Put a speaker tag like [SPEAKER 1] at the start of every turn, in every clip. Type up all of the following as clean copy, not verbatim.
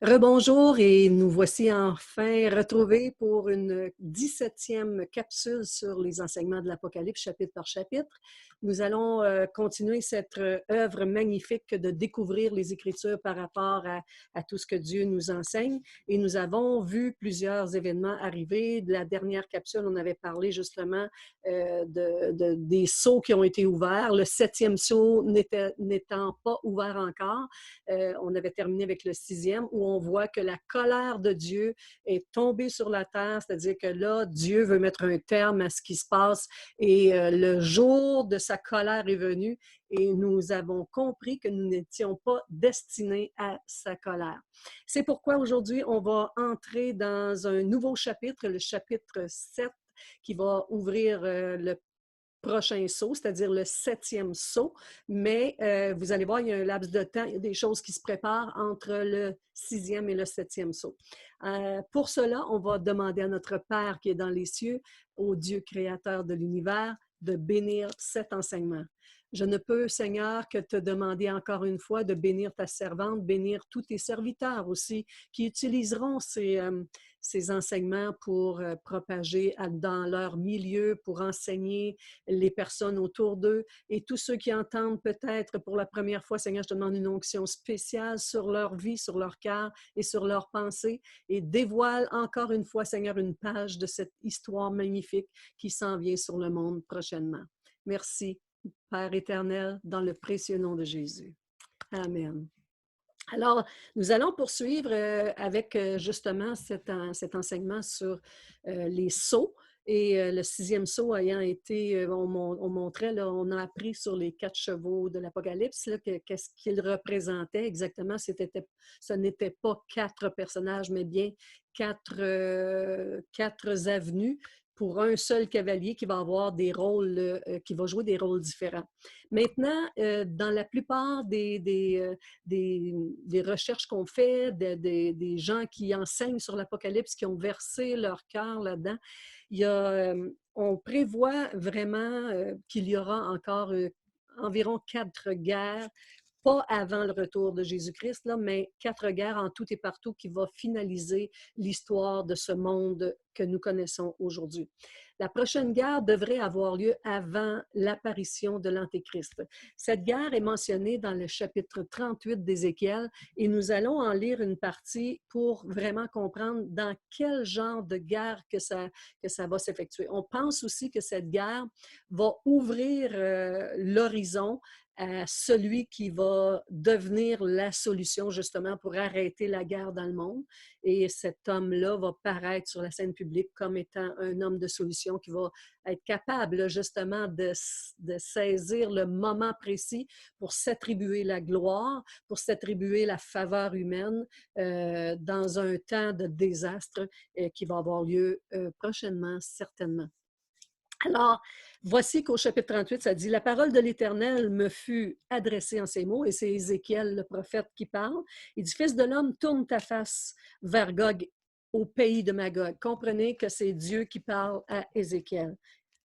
[SPEAKER 1] Rebonjour et nous voici enfin retrouvés pour une 17e capsule sur les enseignements de l'Apocalypse, chapitre par chapitre. Nous allons continuer cette œuvre magnifique de découvrir les Écritures par rapport à tout ce que Dieu nous enseigne. Et nous avons vu plusieurs événements arriver. De la dernière capsule, on avait parlé justement des sceaux qui ont été ouverts. Le 7e sceau n'étant pas ouvert encore. On avait terminé avec le 6e où on voit que la colère de Dieu est tombée sur la terre, c'est-à-dire que là, Dieu veut mettre un terme à ce qui se passe et le jour de sa colère est venu et nous avons compris que nous n'étions pas destinés à sa colère. C'est pourquoi aujourd'hui, on va entrer dans un nouveau chapitre, le chapitre 7, qui va ouvrir le prochain saut, c'est-à-dire le 7e saut, mais vous allez voir, il y a un laps de temps, il y a des choses qui se préparent entre le 6e et le 7e saut. Pour cela, on va demander à notre Père qui est dans les cieux, au Dieu créateur de l'univers, de bénir cet enseignement. Je ne peux, Seigneur, que te demander encore une fois de bénir ta servante, bénir tous tes serviteurs aussi, qui utiliseront ces enseignements pour propager dans leur milieu, pour enseigner les personnes autour d'eux et tous ceux qui entendent peut-être pour la première fois, Seigneur, je te demande une onction spéciale sur leur vie, sur leur cœur et sur leurs pensées et dévoile encore une fois, Seigneur, une page de cette histoire magnifique qui s'en vient sur le monde prochainement. Merci, Père éternel, dans le précieux nom de Jésus. Amen. Alors, nous allons poursuivre avec justement cet enseignement sur les sceaux. Et le 6e sceau ayant été, on montrait, là, on a appris sur les 4 chevaux de l'Apocalypse, qu'est-ce qu'ils représentaient exactement. Ce n'était pas 4 personnages, mais bien 4 avenues pour un seul cavalier qui va avoir des rôles, qui va jouer des rôles différents. Maintenant, dans la plupart des recherches qu'on fait, des gens qui enseignent sur l'Apocalypse, qui ont versé leur cœur là-dedans, on prévoit vraiment qu'il y aura encore environ 4 guerres, pas avant le retour de Jésus-Christ, là, mais 4 guerres en tout et partout qui va finaliser l'histoire de ce monde que nous connaissons aujourd'hui. La prochaine guerre devrait avoir lieu avant l'apparition de l'Antéchrist. Cette guerre est mentionnée dans le chapitre 38 d'Ézéchiel et nous allons en lire une partie pour vraiment comprendre dans quel genre de guerre que ça va s'effectuer. On pense aussi que cette guerre va ouvrir l'horizon à celui qui va devenir la solution justement pour arrêter la guerre dans le monde. Et cet homme-là va paraître sur la scène publique comme étant un homme de solution qui va être capable justement de saisir le moment précis pour s'attribuer la gloire, pour s'attribuer la faveur humaine dans un temps de désastre qui va avoir lieu prochainement, certainement. Alors, voici qu'au chapitre 38, ça dit « La parole de l'Éternel me fut adressée en ces mots », et c'est Ézéchiel, le prophète, qui parle. Il dit « Fils de l'homme, tourne ta face vers Gog, au pays de Magog. » Comprenez que c'est Dieu qui parle à Ézéchiel.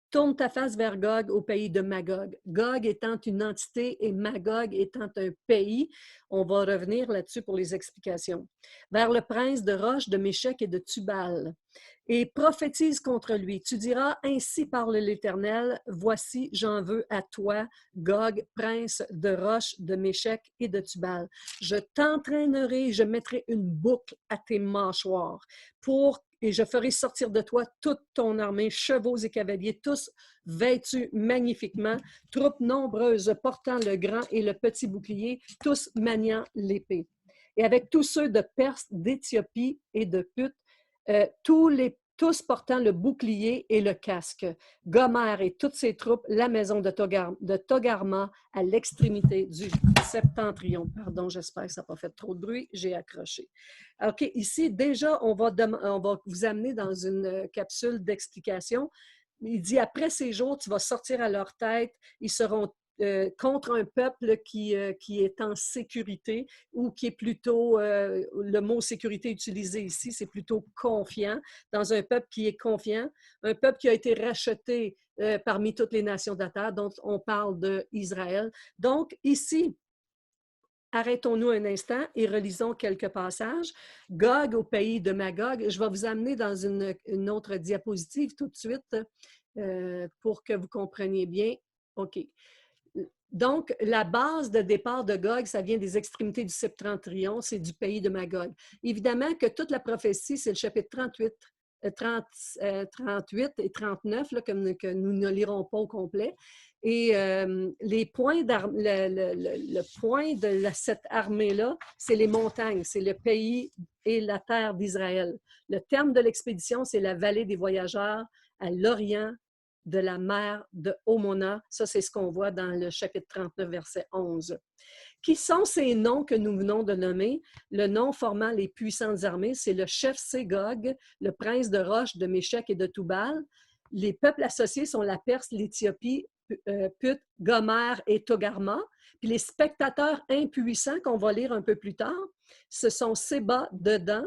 [SPEAKER 1] Tourne ta face vers Gog au pays de Magog. Gog étant une entité et Magog étant un pays. On va revenir là-dessus pour les explications. Vers le prince de Roche, de Méchec et de Tubal. Et prophétise contre lui. Tu diras, ainsi parle l'Éternel, voici, j'en veux à toi, Gog, prince de Roche, de Méchec et de Tubal. Je t'entraînerai, je mettrai une boucle à tes mâchoires et je ferai sortir de toi toute ton armée, chevaux et cavaliers, tous vêtus magnifiquement, troupes nombreuses portant le grand et le petit bouclier, tous maniant l'épée. Et avec tous ceux de Perse, d'Éthiopie et de Put, tous portant le bouclier et le casque. Gomer et toutes ses troupes, la maison de Togarma à l'extrémité du septentrion. Pardon, j'espère que ça n'a pas fait trop de bruit, j'ai accroché. OK, ici, déjà, on va vous amener dans une capsule d'explication. Il dit, après ces jours, tu vas sortir à leur tête, ils seront contre un peuple qui est en sécurité ou qui est plutôt, le mot sécurité utilisé ici, c'est plutôt confiant, dans un peuple qui est confiant, un peuple qui a été racheté parmi toutes les nations de la terre, dont on parle d'Israël. Donc, ici, arrêtons-nous un instant et relisons quelques passages. Gog au pays de Magog. Je vais vous amener dans une autre diapositive tout de suite pour que vous compreniez bien. OK. Donc, la base de départ de Gog, ça vient des extrémités du septentrion, c'est du pays de Magog. Évidemment que toute la prophétie, c'est le chapitre 38, 38 et 39, là, que nous ne lirons pas au complet. Et les points le point de cette armée-là, c'est les montagnes, c'est le pays et la terre d'Israël. Le terme de l'expédition, c'est la vallée des voyageurs à l'orient de la mer de Homona. Ça, c'est ce qu'on voit dans le chapitre 39, verset 11. Qui sont ces noms que nous venons de nommer? Le nom formant les puissantes armées, c'est le chef Ségog, le prince de Roche, de Méchec et de Toubal. Les peuples associés sont la Perse, l'Éthiopie, Put, Gomer et Togarma. Puis les spectateurs impuissants qu'on va lire un peu plus tard, ce sont Séba, Dedan,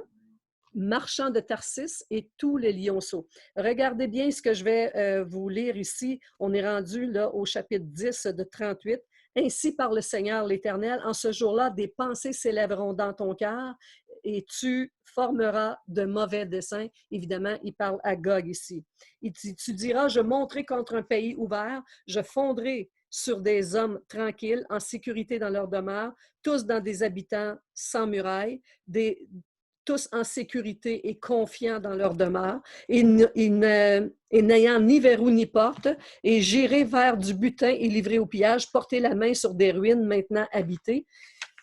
[SPEAKER 1] marchands de Tarsis et tous les lionceaux. Regardez bien ce que je vais vous lire ici. On est rendu là, au chapitre 10 de 38. Ainsi par le Seigneur l'Éternel, en ce jour-là, des pensées s'élèveront dans ton cœur et tu formeras de mauvais desseins. Évidemment, il parle à Gog ici. Tu diras, je monterai contre un pays ouvert, je fonderai sur des hommes tranquilles, en sécurité dans leur demeure, tous dans des habitants sans murailles, tous en sécurité et confiants dans leur demeure, et n'ayant ni verrou ni porte, et j'irai vers du butin et livré au pillage, porter la main sur des ruines maintenant habitées,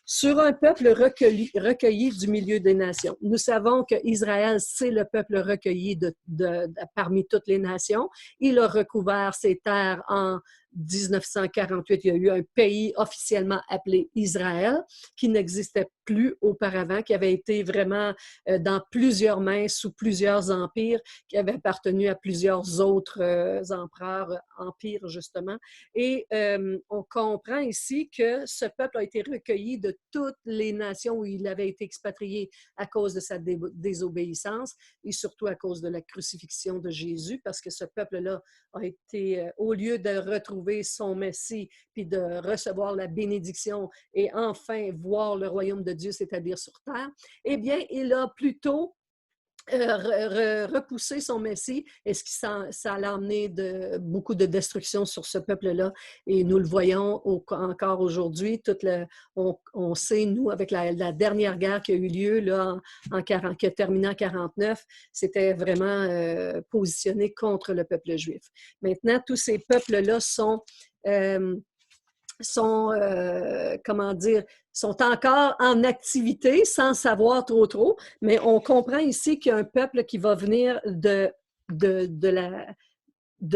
[SPEAKER 1] sur un peuple recueilli du milieu des nations. Nous savons qu'Israël, c'est le peuple recueilli parmi toutes les nations. Il a recouvert ses terres en 1948. Il y a eu un pays officiellement appelé Israël qui n'existait plus auparavant, qui avait été vraiment dans plusieurs mains, sous plusieurs empires, qui avait appartenu à plusieurs autres empereurs, empires justement. Et on comprend ici que ce peuple a été recueilli de toutes les nations où il avait été expatrié à cause de sa désobéissance et surtout à cause de la crucifixion de Jésus, parce que ce peuple-là a été, au lieu de retrouver son Messie puis de recevoir la bénédiction et enfin voir le royaume de Dieu s'établir sur terre, eh bien, il a plutôt repousser son Messie, et ça allait amener beaucoup de destruction sur ce peuple-là. Et nous le voyons encore aujourd'hui. On sait, nous, avec la dernière guerre qui a eu lieu là, qui a terminé en 49, c'était vraiment positionné contre le peuple juif. Maintenant, tous ces peuples-là comment dire, sont encore en activité sans savoir trop, mais on comprend ici qu'il y a un peuple qui va venir de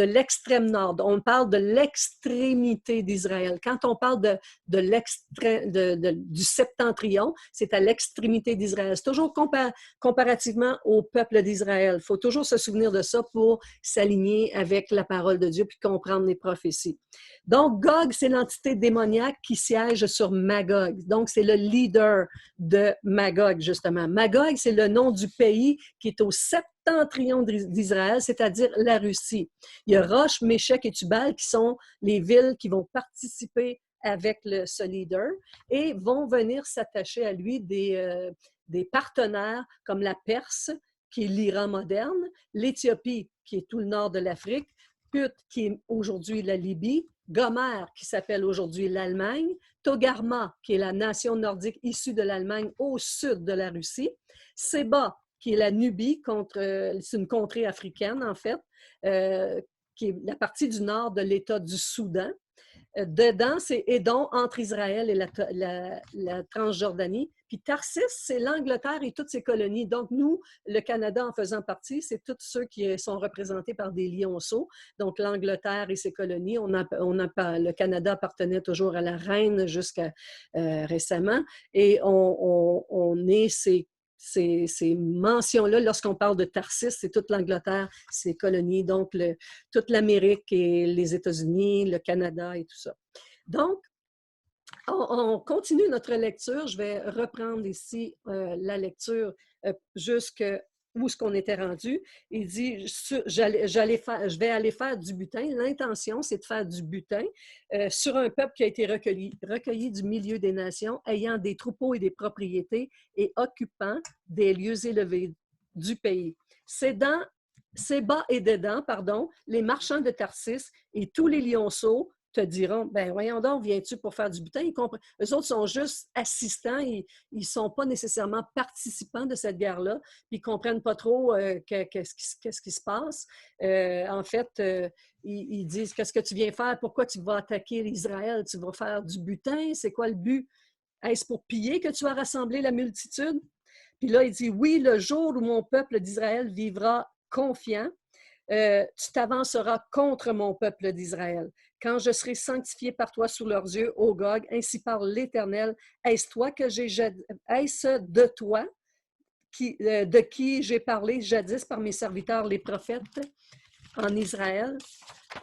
[SPEAKER 1] l'extrême nord. On parle de l'extrémité d'Israël. Quand on parle du septentrion, c'est à l'extrémité d'Israël. C'est toujours comparativement au peuple d'Israël. Il faut toujours se souvenir de ça pour s'aligner avec la parole de Dieu puis comprendre les prophéties. Donc, Gog, c'est l'entité démoniaque qui siège sur Magog. Donc, c'est le leader de Magog, justement. Magog, c'est le nom du pays qui est au septentrion d'Israël, c'est-à-dire la Russie. Il y a Roche, Méchec et Tubal qui sont les villes qui vont participer avec ce leader et vont venir s'attacher à lui des partenaires comme la Perse, qui est l'Iran moderne, l'Éthiopie, qui est tout le nord de l'Afrique, Put, qui est aujourd'hui la Libye, Gomer, qui s'appelle aujourd'hui l'Allemagne, Togarma, qui est la nation nordique issue de l'Allemagne au sud de la Russie, Séba, qui est la Nubie, c'est une contrée africaine en fait, qui est la partie du nord de l'État du Soudan. Dedans, c'est Édom, entre Israël et la Transjordanie. Puis Tarsis, c'est l'Angleterre et toutes ses colonies. Donc, nous, le Canada en faisant partie, c'est tous ceux qui sont représentés par des lionceaux. Donc, l'Angleterre et ses colonies. Le Canada appartenait toujours à la reine jusqu'à récemment. Et on est ces mentions-là, lorsqu'on parle de Tarsis, c'est toute l'Angleterre, ses colonies, donc toute l'Amérique et les États-Unis, le Canada et tout ça. Donc, on continue notre lecture. Je vais reprendre ici la lecture jusqu'à où est-ce qu'on était rendu. Il dit, je vais aller faire du butin. L'intention, c'est de faire du butin sur un peuple qui a été recueilli du milieu des nations, ayant des troupeaux et des propriétés et occupant des lieux élevés du pays. Séba et Dédan, pardon, les marchands de Tarsis et tous les lionceaux te diront, ben voyons donc, viens-tu pour faire du butin? Eux autres sont juste assistants, ils ne sont pas nécessairement participants de cette guerre-là, puis ils ne comprennent pas trop qu'est-ce qui se passe. En fait, ils disent, qu'est-ce que tu viens faire? Pourquoi tu vas attaquer Israël? Tu vas faire du butin? C'est quoi le but? Est-ce pour piller que tu as rassemblé la multitude? Puis là, il dit, oui, le jour où mon peuple d'Israël vivra confiant, tu t'avanceras contre mon peuple d'Israël. Quand je serai sanctifié par toi sous leurs yeux, ô Gog, ainsi parle l'Éternel, est-ce de toi de qui j'ai parlé jadis par mes serviteurs les prophètes en Israël?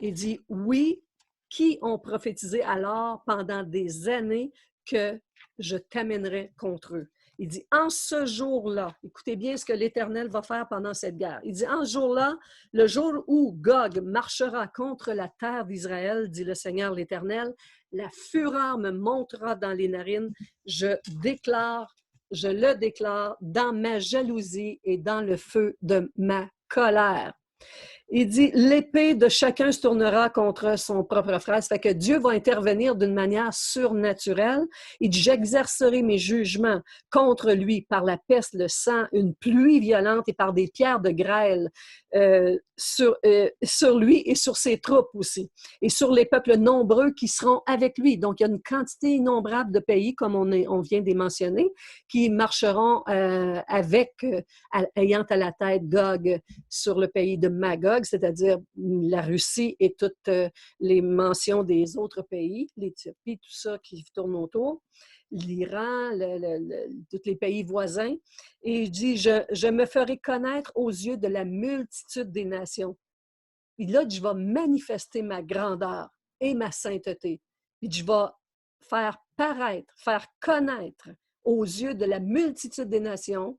[SPEAKER 1] Il dit, oui, qui ont prophétisé alors pendant des années que je t'amènerai contre eux. Il dit, en ce jour-là, écoutez bien ce que l'Éternel va faire pendant cette guerre. Il dit, en ce jour-là, le jour où Gog marchera contre la terre d'Israël, dit le Seigneur l'Éternel, la fureur me montera dans les narines. Je le déclare dans ma jalousie et dans le feu de ma colère. Il dit, l'épée de chacun se tournera contre son propre frère. Ça fait que Dieu va intervenir d'une manière surnaturelle. Il dit, j'exercerai mes jugements contre lui par la peste, le sang, une pluie violente et par des pierres de grêle sur lui et sur ses troupes aussi. Et sur les peuples nombreux qui seront avec lui. Donc, il y a une quantité innombrable de pays, comme on vient de les mentionner, qui marcheront ayant à la tête Gog sur le pays de Magog, c'est-à-dire la Russie et toutes les mentions des autres pays, l'Éthiopie, tout ça qui tourne autour, l'Iran, tous les pays voisins. Et il dit, je me ferai connaître aux yeux de la multitude des nations. Et là, je vais manifester ma grandeur et ma sainteté. Et je vais faire paraître, faire connaître aux yeux de la multitude des nations,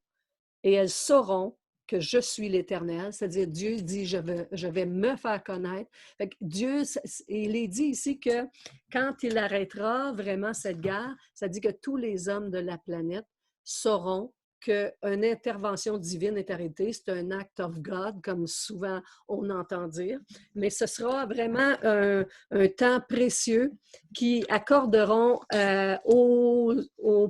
[SPEAKER 1] et elles sauront que je suis l'Éternel, c'est-à-dire Dieu dit, je vais me faire connaître. Fait que Dieu, il est dit ici que quand il arrêtera vraiment cette guerre, ça dit que tous les hommes de la planète sauront qu'une intervention divine est arrêtée. C'est un act of God, comme souvent on entend dire. Mais ce sera vraiment un temps précieux qui accorderont au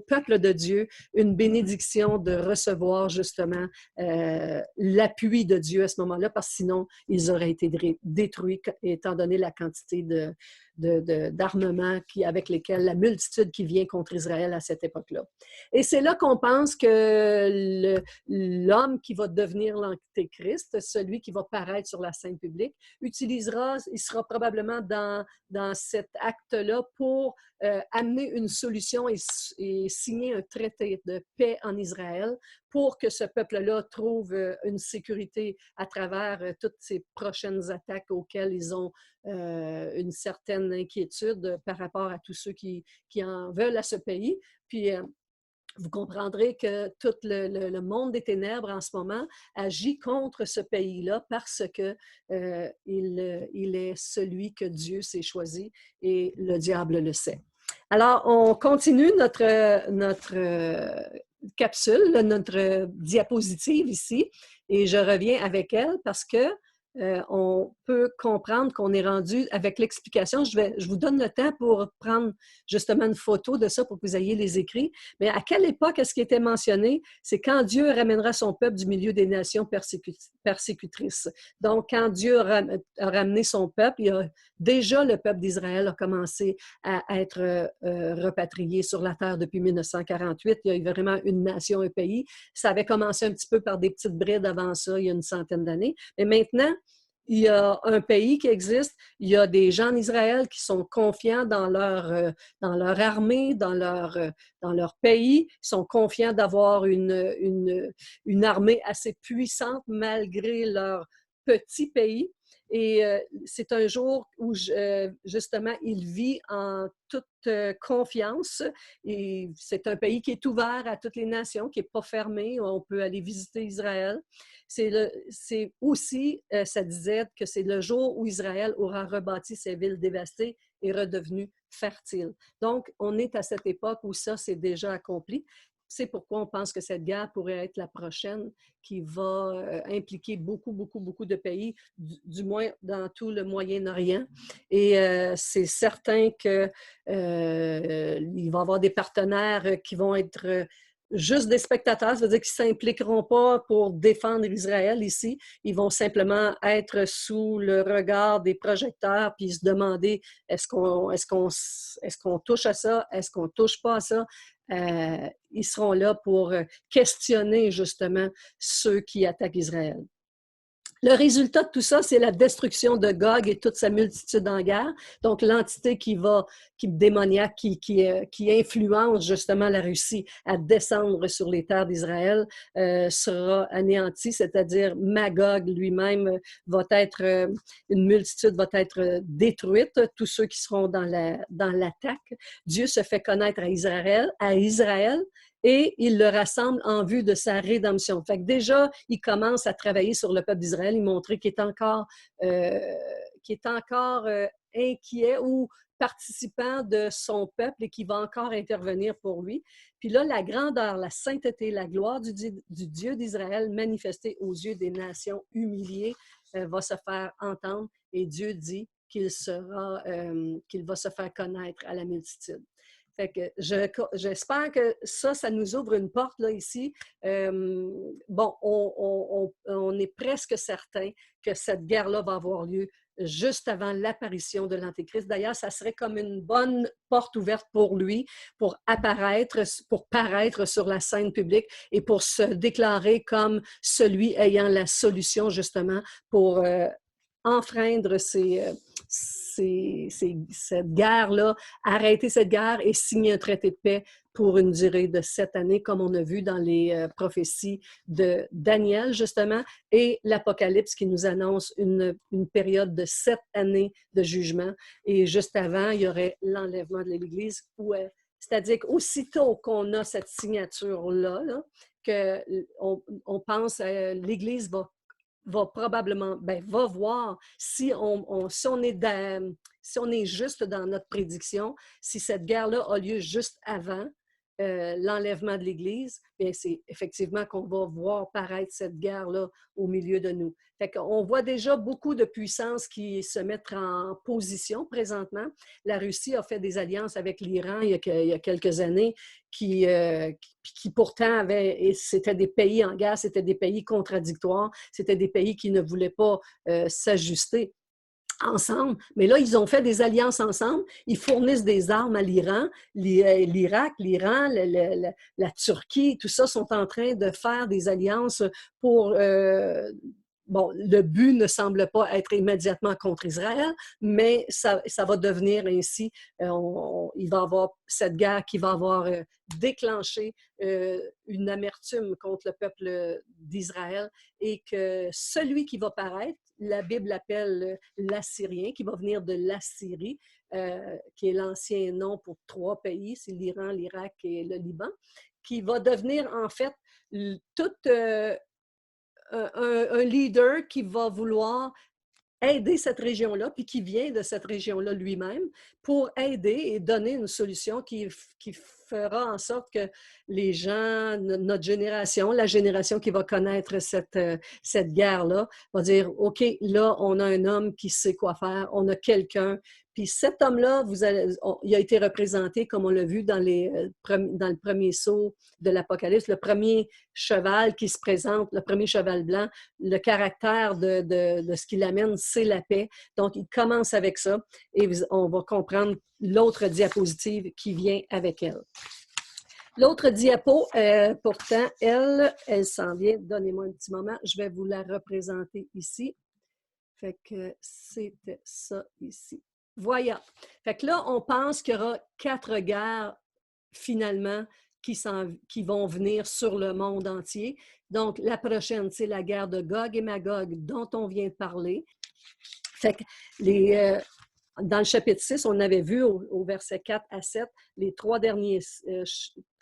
[SPEAKER 1] peuple de Dieu une bénédiction de recevoir justement l'appui de Dieu à ce moment-là, parce que sinon, ils auraient été détruits étant donné la quantité d'armements avec lesquels la multitude qui vient contre Israël à cette époque-là. Et c'est là qu'on pense que l'homme qui va devenir l'Antéchrist, celui qui va paraître sur la scène publique, il sera probablement dans cet acte-là pour amener une solution et signer un traité de paix en Israël pour que ce peuple-là trouve une sécurité à travers toutes ces prochaines attaques auxquelles ils ont une certaine inquiétude par rapport à tous ceux qui en veulent à ce pays. Puis, vous comprendrez que tout le monde des ténèbres en ce moment agit contre ce pays-là parce que il est celui que Dieu s'est choisi et le diable le sait. Alors, on continue notre capsule, notre diapositive ici, et je reviens avec elle parce que on peut comprendre qu'on est rendu avec l'explication. Je vous donne le temps pour prendre justement une photo de ça pour que vous ayez les écrits. Mais à quelle époque est-ce qui était mentionné? C'est quand Dieu ramènera son peuple du milieu des nations persécutrices. Donc, quand Dieu a ramené son peuple, déjà le peuple d'Israël a commencé à être repatrié sur la terre depuis 1948. Il y a eu vraiment une nation, un pays. Ça avait commencé un petit peu par des petites brides avant ça, il y a une centaine d'années. Mais maintenant, il y a un pays qui existe, il y a des gens en Israël qui sont confiants dans leur armée, dans leur pays, ils sont confiants d'avoir une armée assez puissante malgré leur petit pays. Et c'est un jour où, justement, il vit en toute confiance. Et c'est un pays qui est ouvert à toutes les nations, qui n'est pas fermé. On peut aller visiter Israël. C'est aussi, ça disait que c'est le jour où Israël aura rebâti ses villes dévastées et redevenu fertile. Donc, on est à cette époque où ça, c'est déjà accompli. C'est pourquoi on pense que cette guerre pourrait être la prochaine qui va impliquer beaucoup, beaucoup, beaucoup de pays, du moins dans tout le Moyen-Orient. Et c'est certain qu'il va y avoir des partenaires qui vont être juste des spectateurs, ça veut dire qu'ils ne s'impliqueront pas pour défendre Israël ici. Ils vont simplement être sous le regard des projecteurs puis se demander est-ce qu'on touche à ça, est-ce qu'on ne touche pas à ça. Ils seront là pour questionner justement ceux qui attaquent Israël. Le résultat de tout ça, c'est la destruction de Gog et toute sa multitude en guerre. Donc, l'entité démoniaque, qui influence justement la Russie à descendre sur les terres d'Israël, sera anéantie, c'est-à-dire Magog lui-même va être, une multitude va être détruite, tous ceux qui seront dans l'attaque. Dieu se fait connaître à Israël, et il le rassemble en vue de sa rédemption. Fait que déjà, il commence à travailler sur le peuple d'Israël, il montrait qu'il est encore inquiet ou participant de son peuple et qui va encore intervenir pour lui. Puis là, la grandeur, la sainteté, la gloire du Dieu d'Israël manifestée aux yeux des nations humiliées va se faire entendre, et Dieu dit qu'il va se faire connaître à la multitude. Fait que j'espère que ça nous ouvre une porte là ici. Bon, on est presque certain que cette guerre-là va avoir lieu juste avant l'apparition de l'Antéchrist. D'ailleurs, ça serait comme une bonne porte ouverte pour lui, pour paraître sur la scène publique et pour se déclarer comme celui ayant la solution justement pour enfreindre cette guerre-là, arrêter cette guerre et signer un traité de paix pour une durée de 7 années, comme on a vu dans les prophéties de Daniel, justement, et l'Apocalypse qui nous annonce une période de 7 années de jugement. Et juste avant, il y aurait l'enlèvement de l'Église, c'est-à-dire qu'aussitôt qu'on a cette signature-là, qu'on pense l'Église va probablement, va voir si on est juste dans notre prédiction, si cette guerre-là a lieu juste avant l'enlèvement de l'Église, bien c'est effectivement qu'on va voir paraître cette guerre-là au milieu de nous. Fait qu'on voit déjà beaucoup de puissances qui se mettent en position présentement. La Russie a fait des alliances avec l'Iran il y a quelques années qui pourtant c'était des pays en guerre, c'était des pays contradictoires, c'était des pays qui ne voulaient pas s'ajuster ensemble. Mais là, ils ont fait des alliances ensemble. Ils fournissent des armes à l'Iran, l'Irak, l'Iran, la Turquie, tout ça sont en train de faire des alliances pour... bon, le but ne semble pas être immédiatement contre Israël, mais ça va devenir ainsi. Il va y avoir cette guerre qui va avoir déclenché une amertume contre le peuple d'Israël, et que celui qui va paraître, la Bible l'appelle l'Assyrien, qui va venir de l'Assyrie, qui est l'ancien nom pour 3 pays, c'est l'Iran, l'Irak et le Liban, qui va devenir en fait tout un leader qui va vouloir aider cette région-là, puis qui vient de cette région-là lui-même, pour aider et donner une solution qui fera en sorte que les gens, notre génération, la génération qui va connaître cette guerre-là, va dire, OK, là, on a un homme qui sait quoi faire, on a quelqu'un. Puis cet homme-là, il a été représenté, comme on l'a vu dans le premier sceau de l'Apocalypse, le premier cheval qui se présente, le premier cheval blanc, le caractère de ce qu'il amène, c'est la paix. Donc, il commence avec ça, et on va comprendre l'autre diapositive qui vient avec elle. L'autre diapo, pourtant, elle s'en vient. Donnez-moi un petit moment. Je vais vous la représenter ici. Fait que c'était ça ici. Voilà. Fait que là, on pense qu'il y aura 4 guerres, finalement, qui vont venir sur le monde entier. Donc, la prochaine, c'est la guerre de Gog et Magog, dont on vient de parler, Fait que dans le chapitre 6, on avait vu au verset 4 à 7, les 3 derniers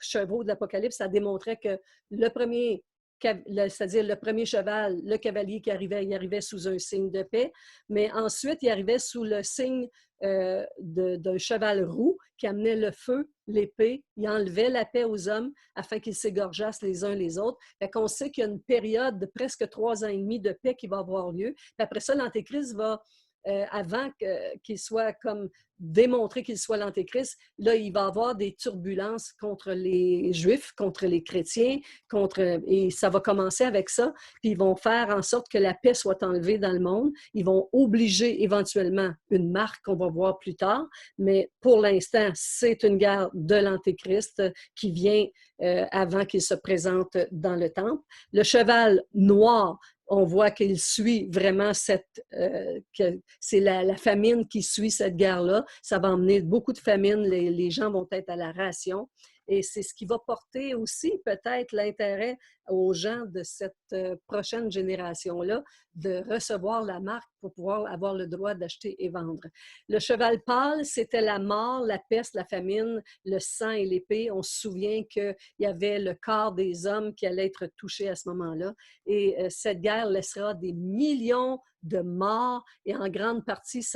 [SPEAKER 1] chevaux de l'Apocalypse, ça démontrait que le premier, c'est-à-dire le premier cheval, le cavalier qui arrivait, il arrivait sous un signe de paix, mais ensuite, il arrivait sous le signe d'un cheval roux qui amenait le feu, l'épée, il enlevait la paix aux hommes afin qu'ils s'égorgeassent les uns les autres. Fait qu'on sait qu'il y a une période de presque 3 ans et demi de paix qui va avoir lieu. Puis après ça, l'Antéchrist va avant qu'il soit comme démontré qu'il soit l'Antéchrist, là, il va y avoir des turbulences contre les Juifs, contre les chrétiens, et ça va commencer avec ça, puis ils vont faire en sorte que la paix soit enlevée dans le monde. Ils vont obliger éventuellement une marque qu'on va voir plus tard, mais pour l'instant, c'est une guerre de l'Antéchrist qui vient avant qu'il se présente dans le temple. Le cheval noir, on voit qu'il suit vraiment que c'est la famine qui suit cette guerre-là. Ça va emmener beaucoup de famine, les gens vont être à la ration. Et c'est ce qui va porter aussi peut-être l'intérêt aux gens de cette prochaine génération-là de recevoir la marque pour pouvoir avoir le droit d'acheter et vendre. Le cheval pâle, c'était la mort, la peste, la famine, le sang et l'épée. On se souvient qu'il y avait le corps des hommes qui allait être touché à ce moment-là. Et cette guerre laissera des millions de morts et en grande partie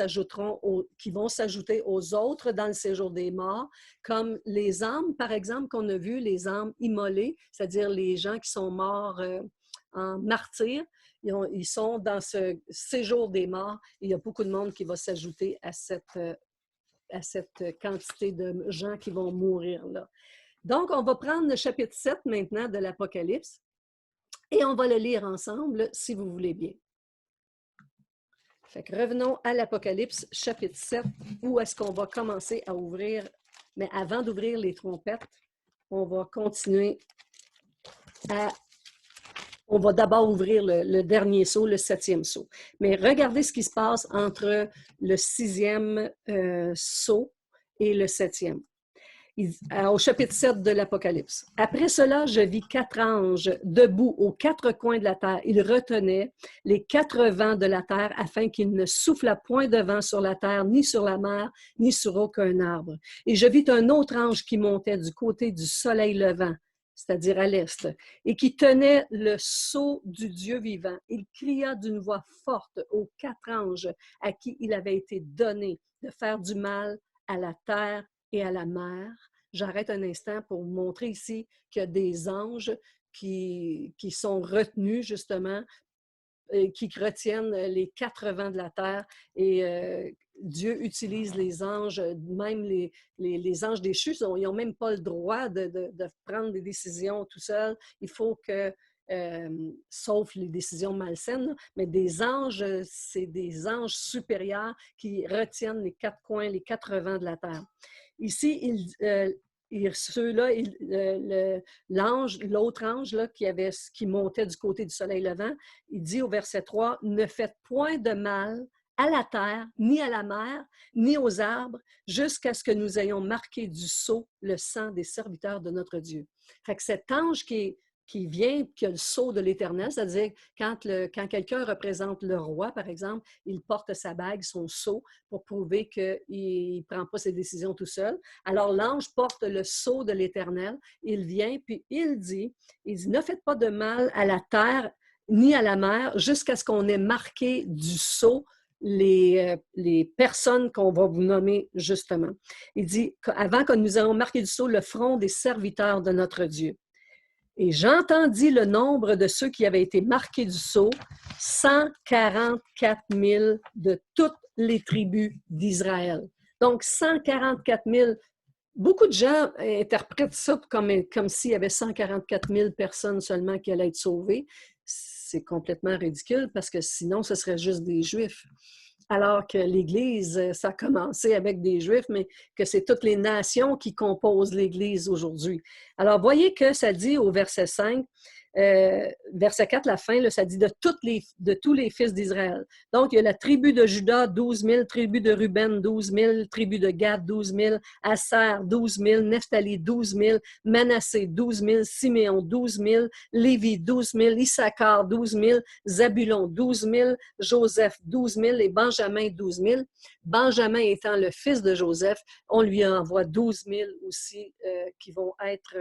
[SPEAKER 1] qui vont s'ajouter aux autres dans le séjour des morts, comme les âmes, par exemple, qu'on a vu, les âmes immolées, c'est-à-dire les gens qui sont morts en martyrs. Ils sont dans ce séjour des morts. Et il y a beaucoup de monde qui va s'ajouter à cette quantité de gens qui vont mourir là. Donc, on va prendre le chapitre 7 maintenant de l'Apocalypse et on va le lire ensemble, si vous voulez bien. Fait que revenons à l'Apocalypse, chapitre 7, où est-ce qu'on va commencer à ouvrir. Mais avant d'ouvrir les trompettes, on va continuer on va d'abord ouvrir le dernier sceau, le 7e sceau. Mais regardez ce qui se passe entre le 6e sceau et le 7e. Au chapitre 7 de l'Apocalypse. Après cela, je vis 4 anges debout aux 4 coins de la terre. Ils retenaient les 4 vents de la terre afin qu'il ne soufflât point de vent sur la terre, ni sur la mer, ni sur aucun arbre. Et je vis un autre ange qui montait du côté du soleil levant, c'est-à-dire à l'est, et qui tenait le sceau du Dieu vivant. Il cria d'une voix forte aux 4 anges à qui il avait été donné de faire du mal à la terre et à la mer. J'arrête un instant pour vous montrer ici qu'il y a des anges qui sont retenus justement, qui retiennent les 4 vents de la terre. Et Dieu utilise les anges, même les anges déchus, ils n'ont même pas le droit de prendre des décisions tout seuls. Il faut que, sauf les décisions malsaines, mais des anges, c'est des anges supérieurs qui retiennent les 4 coins, les 4 vents de la terre. Ici, ceux-là, l'autre ange là, qui montait du côté du soleil levant, il dit au verset 3, « Ne faites point de mal à la terre, ni à la mer, ni aux arbres, jusqu'à ce que nous ayons marqué du sceau le sang des serviteurs de notre Dieu. » Fait que cet ange qui vient, qui a le sceau de l'Éternel, c'est-à-dire quand quelqu'un représente le roi, par exemple, il porte sa bague, son sceau, pour prouver qu'il ne prend pas ses décisions tout seul. Alors l'ange porte le sceau de l'Éternel, il vient, puis il dit, ne faites pas de mal à la terre ni à la mer, jusqu'à ce qu'on ait marqué du sceau les personnes qu'on va vous nommer justement. Il dit, avant que nous ayons marqué du sceau le front des serviteurs de notre Dieu. Et j'entendis le nombre de ceux qui avaient été marqués du sceau, 144 000 de toutes les tribus d'Israël. Donc, 144 000. Beaucoup de gens interprètent ça comme s'il y avait 144 000 personnes seulement qui allaient être sauvées. C'est complètement ridicule parce que sinon, ce serait juste des Juifs. Alors que l'Église, ça a commencé avec des Juifs, mais que c'est toutes les nations qui composent l'Église aujourd'hui. Alors, voyez que ça dit au verset 5, verset 4, la fin, là, ça dit de tous les fils d'Israël. Donc, il y a la tribu de Juda, 12 000, tribu de Ruben, 12 000, tribu de Gad, 12 000, Asser, 12 000, Nephtali, 12 000, Manassé, 12 000, Siméon, 12 000, Lévi, 12 000, Issachar, 12 000, Zabulon, 12 000, Joseph, 12 000 et Benjamin, 12 000. Benjamin étant le fils de Joseph, on lui envoie 12 000 aussi qui vont être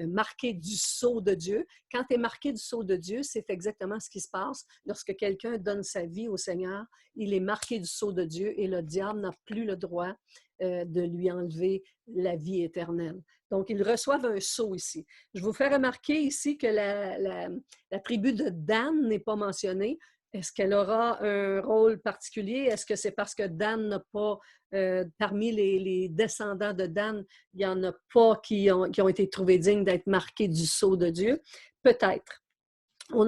[SPEAKER 1] marqués du sceau de Dieu. Quand tu es marqué du sceau de Dieu, c'est exactement ce qui se passe lorsque quelqu'un donne sa vie au Seigneur. Il est marqué du sceau de Dieu et le diable n'a plus le droit de lui enlever la vie éternelle. Donc, ils reçoivent un sceau ici. Je vous fais remarquer ici que la tribu de Dan n'est pas mentionnée. Est-ce qu'elle aura un rôle particulier? Est-ce que c'est parce que Dan n'a pas, parmi les descendants de Dan, il n'y en a pas qui ont été trouvés dignes d'être marqués du sceau de Dieu? Peut-être.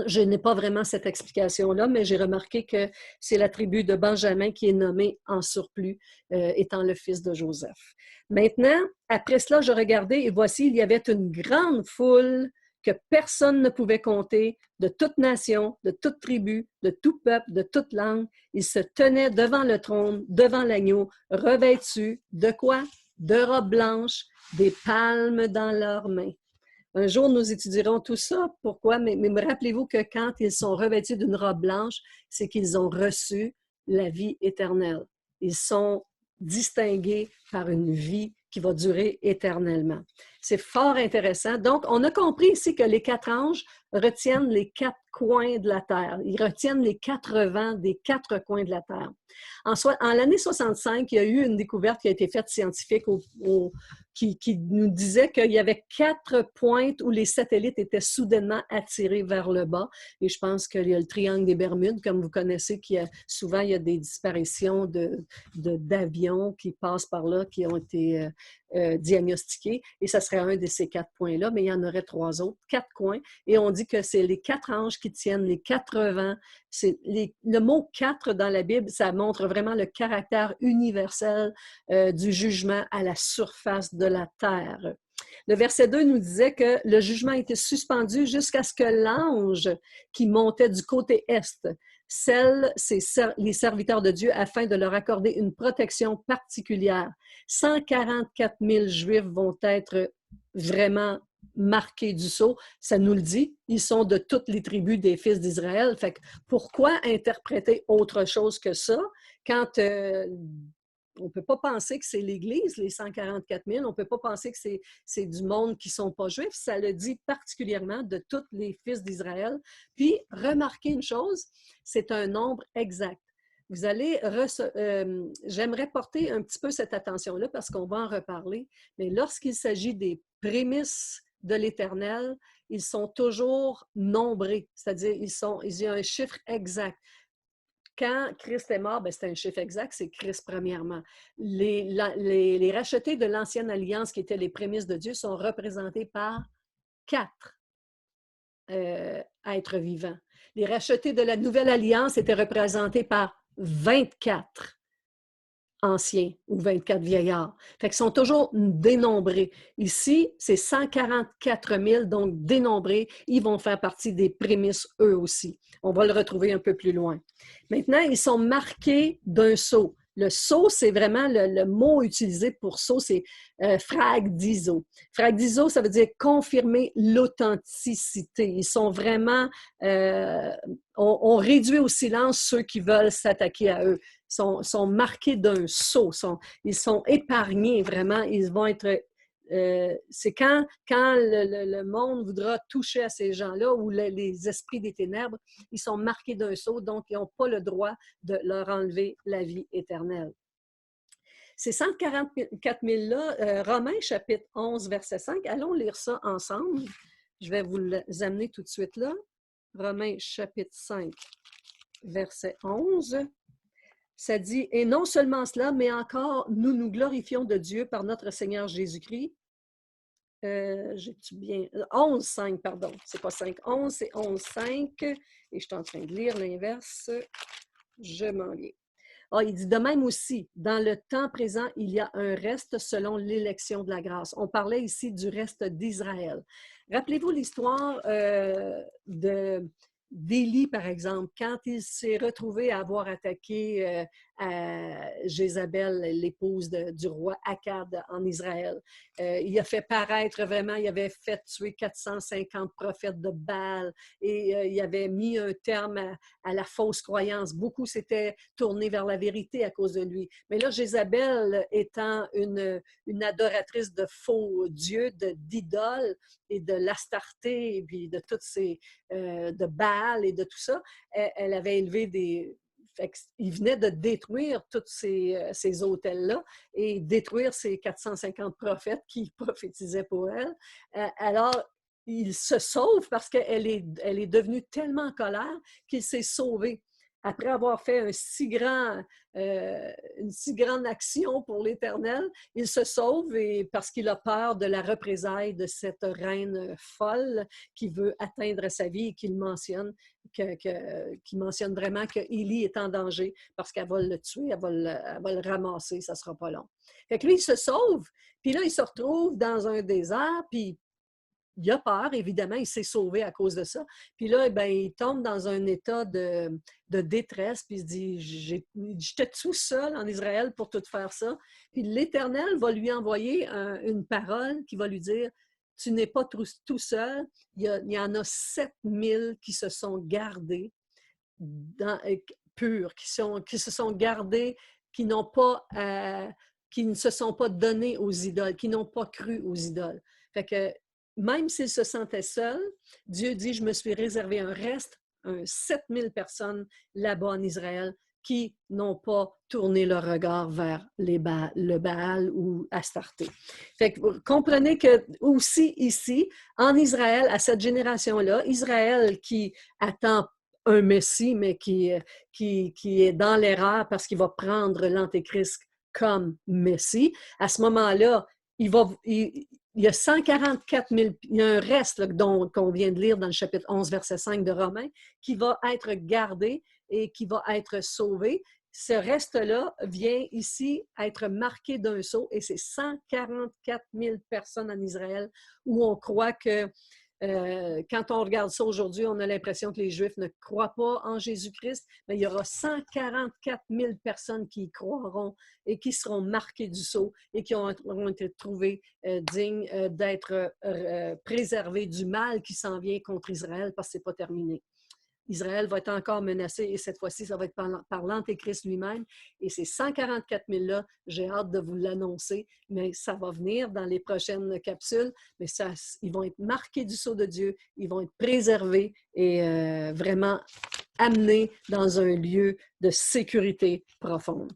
[SPEAKER 1] Je n'ai pas vraiment cette explication-là, mais j'ai remarqué que c'est la tribu de Benjamin qui est nommée en surplus, étant le fils de Joseph. Maintenant, après cela, je regardais et voici, il y avait une grande foule que personne ne pouvait compter, de toute nation, de toute tribu, de tout peuple, de toute langue. Ils se tenaient devant le trône, devant l'agneau, revêtus de quoi? De robes blanches, des palmes dans leurs mains. Un jour, nous étudierons tout ça. Pourquoi? Mais rappelez-vous que quand ils sont revêtus d'une robe blanche, c'est qu'ils ont reçu la vie éternelle. Ils sont distingués par une vie qui va durer éternellement. C'est fort intéressant. Donc, on a compris ici que les 4 anges retiennent les 4 coins de la terre. Ils retiennent les 4 vents des 4 coins de la terre. En l'année 65, il y a eu une découverte qui a été faite scientifique qui nous disait qu'il y avait 4 pointes où les satellites étaient soudainement attirés vers le bas. Et je pense qu'il y a le triangle des Bermudes, comme vous connaissez, souvent il y a des disparitions d'avions qui passent par là, qui ont été diagnostiqués. Et ça serait un de ces 4 points-là, mais il y en aurait 3 autres, 4 coins. Et on dit que c'est les 4 anges qui tiennent les 4 vents. Le mot 4 dans la Bible, ça montre vraiment le caractère universel du jugement à la surface de la terre. Le verset 2 nous disait que le jugement était suspendu jusqu'à ce que l'ange qui montait du côté est scelle les serviteurs de Dieu afin de leur accorder une protection particulière. 144 000 Juifs vont être vraiment marqués du sceau. Ça nous le dit. Ils sont de toutes les tribus des fils d'Israël. Fait que pourquoi interpréter autre chose que ça quand on ne peut pas penser que c'est l'Église, les 144 000. On ne peut pas penser que c'est du monde qui ne sont pas juifs. Ça le dit particulièrement de tous les fils d'Israël. Puis, remarquez une chose, c'est un nombre exact. Vous allez, j'aimerais porter un petit peu cette attention-là parce qu'on va en reparler, mais lorsqu'il s'agit des prémices de l'Éternel, ils sont toujours nombrés, c'est-à-dire ils ont un chiffre exact. Quand Christ est mort, c'est un chiffre exact, c'est Christ premièrement. Les rachetés de l'Ancienne Alliance, qui étaient les prémices de Dieu, sont représentés par 4 êtres vivants. Les rachetés de la Nouvelle Alliance étaient représentés par 24 anciens ou 24 vieillards. Fait qu'ils sont toujours dénombrés. Ici, c'est 144 000, donc dénombrés. Ils vont faire partie des prémices eux aussi. On va le retrouver un peu plus loin. Maintenant, ils sont marqués d'un sceau. Le sceau, c'est vraiment le mot utilisé pour sceau, c'est fragdizo. Fragdizo, ça veut dire confirmer l'authenticité. Ils sont vraiment, on réduit au silence ceux qui veulent s'attaquer à eux. Sont marqués d'un sceau, ils sont épargnés vraiment, ils vont être... c'est quand le monde voudra toucher à ces gens-là ou les esprits des ténèbres, ils sont marqués d'un sceau, donc ils n'ont pas le droit de leur enlever la vie éternelle. Ces 144 000-là, Romains chapitre 11, verset 5, allons lire ça ensemble. Je vais vous les amener tout de suite là. Romains chapitre 5, verset 11. Ça dit, et non seulement cela, mais encore, nous nous glorifions de Dieu par notre Seigneur Jésus-Christ. J'ai-tu bien... 11, 5, pardon. C'est pas 5, 11, c'est 11, 5. Et je suis en train de lire l'inverse. Je m'en viens. Ah, il dit de même aussi, dans le temps présent, il y a un reste selon l'élection de la grâce. On parlait ici du reste d'Israël. Rappelez-vous l'histoire d'Élie, par exemple, quand il s'est retrouvé à avoir attaqué à Jézabel, l'épouse du roi Akkad en Israël. Il a fait paraître vraiment, il avait fait tuer 450 prophètes de Baal et il avait mis un terme à la fausse croyance. Beaucoup s'étaient tournés vers la vérité à cause de lui. Mais là, Jézabel étant une adoratrice de faux dieux, d'idoles et de l'astarté et puis de toutes ces de Baal et de tout ça, elle avait élevé des il venait de détruire tous ces hôtels-là et détruire ces 450 prophètes qui prophétisaient pour elle. Alors, il se sauve parce qu'elle est devenue tellement en colère qu'il s'est sauvé. Après avoir fait une si grande action pour l'Éternel, il se sauve et parce qu'il a peur de la représaille de cette reine folle qui veut atteindre sa vie et qu'il mentionne vraiment que Élie est en danger parce qu'elle va le tuer, elle va le ramasser, ça ne sera pas long. Fait que lui, il se sauve, puis là, il se retrouve dans un désert, puis il a peur, évidemment, il s'est sauvé à cause de ça. Puis là, ben, il tombe dans un état de détresse, puis il se dit, j'étais tout seul en Israël pour tout faire ça. Puis l'Éternel va lui envoyer une parole qui va lui dire, tu n'es pas tout seul, il y en a 7000 qui se sont gardés purs, qui se sont gardés, qui n'ont pas, qui ne se sont pas donnés aux idoles, qui n'ont pas cru aux idoles. Fait que même s'ils se sentaient seuls, Dieu dit, je me suis réservé un reste, 7000 personnes là-bas en Israël qui n'ont pas tourné leur regard vers le Baal ou Astarté. Fait que vous comprenez que aussi ici, en Israël, à cette génération-là, Israël qui attend un Messie, mais qui est dans l'erreur parce qu'il va prendre l'Antéchrist comme Messie, à ce moment-là, il y a 144 000, il y a un reste qu'on vient de lire dans le chapitre 11, verset 5 de Romains, qui va être gardé et qui va être sauvé. Ce reste-là vient ici être marqué d'un sceau et c'est 144 000 personnes en Israël où on croit que quand on regarde ça aujourd'hui, on a l'impression que les Juifs ne croient pas en Jésus-Christ, mais il y aura 144 000 personnes qui y croiront et qui seront marquées du sceau et qui auront été trouvées dignes d'être préservées du mal qui s'en vient contre Israël parce que ce n'est pas terminé. Israël va être encore menacé et cette fois-ci, ça va être par l'Antéchrist lui-même. Et ces 144 000-là, j'ai hâte de vous l'annoncer, mais ça va venir dans les prochaines capsules. Mais ils vont être marqués du sceau de Dieu, ils vont être préservés et vraiment amenés dans un lieu de sécurité profonde.